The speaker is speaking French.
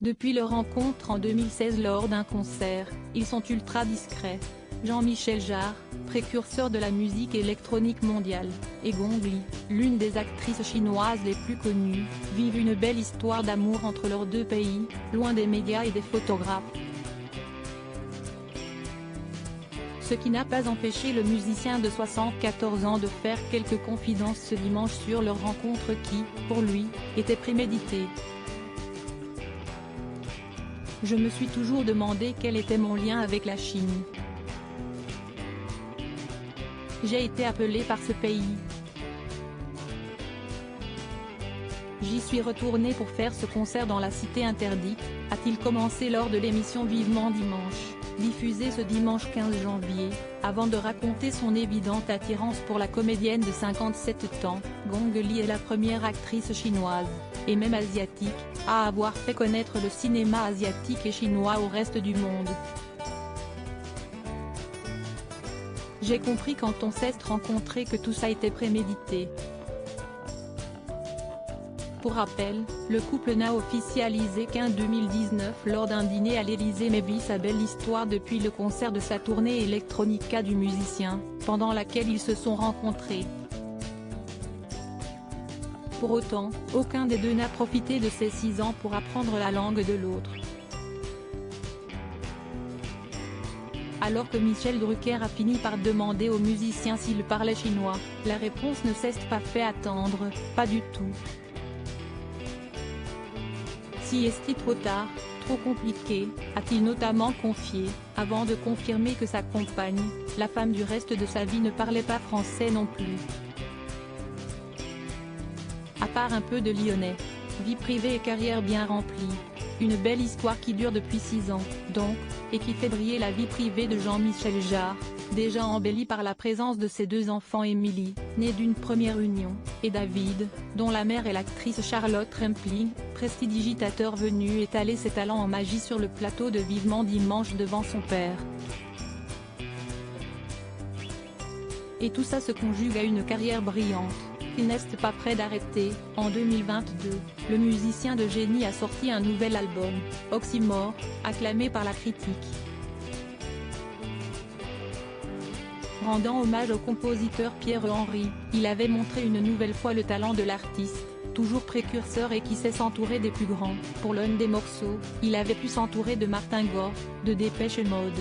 Depuis leur rencontre en 2016 lors d'un concert, ils sont ultra discrets. Jean-Michel Jarre, précurseur de la musique électronique mondiale, et Gong Li, l'une des actrices chinoises les plus connues, vivent une belle histoire d'amour entre leurs deux pays, loin des médias et des photographes. Ce qui n'a pas empêché le musicien de 74 ans de faire quelques confidences ce dimanche sur leur rencontre qui, pour lui, était préméditée. Je me suis toujours demandé quel était mon lien avec la Chine. J'ai été appelé par ce pays. J'y suis retourné pour faire ce concert dans la cité interdite, a-t-il commencé lors de l'émission Vivement Dimanche, diffusée ce dimanche 15 janvier, avant de raconter son évidente attirance pour la comédienne de 57 ans. Gong Li est la première actrice chinoise, et même asiatique, à avoir fait connaître le cinéma asiatique et chinois au reste du monde. J'ai compris quand on s'est rencontré que tout ça était prémédité. Pour rappel, le couple n'a officialisé qu'en 2019 lors d'un dîner à l'Élysée mais vit sa belle histoire depuis le concert de sa tournée Electronica du musicien, pendant laquelle ils se sont rencontrés. Pour autant, aucun des deux n'a profité de ses 6 ans pour apprendre la langue de l'autre. Alors que Michel Drucker a fini par demander au musicien s'il parlait chinois, la réponse ne s'est pas fait attendre, pas du tout. Si est-il trop tard, trop compliqué, a-t-il notamment confié, avant de confirmer que sa compagne, la femme du reste de sa vie ne parlait pas français non plus. À part un peu de lyonnais, vie privée et carrière bien remplie. Une belle histoire qui dure depuis 6 ans, donc, et qui fait briller la vie privée de Jean-Michel Jarre, déjà embellie par la présence de ses 2 enfants Émilie, née d'une première union, et David, dont la mère est l'actrice Charlotte Rampling, prestidigitateur venu étaler ses talents en magie sur le plateau de Vivement Dimanche devant son père. Et tout ça se conjugue à une carrière brillante, qu'il n'est pas prêt d'arrêter. En 2022, le musicien de génie a sorti un nouvel album, Oxymore, acclamé par la critique. Rendant hommage au compositeur Pierre Henry, il avait montré une nouvelle fois le talent de l'artiste, toujours précurseur et qui sait s'entourer des plus grands. Pour l'un des morceaux, il avait pu s'entourer de Martin Gore, de Dépêche Mode.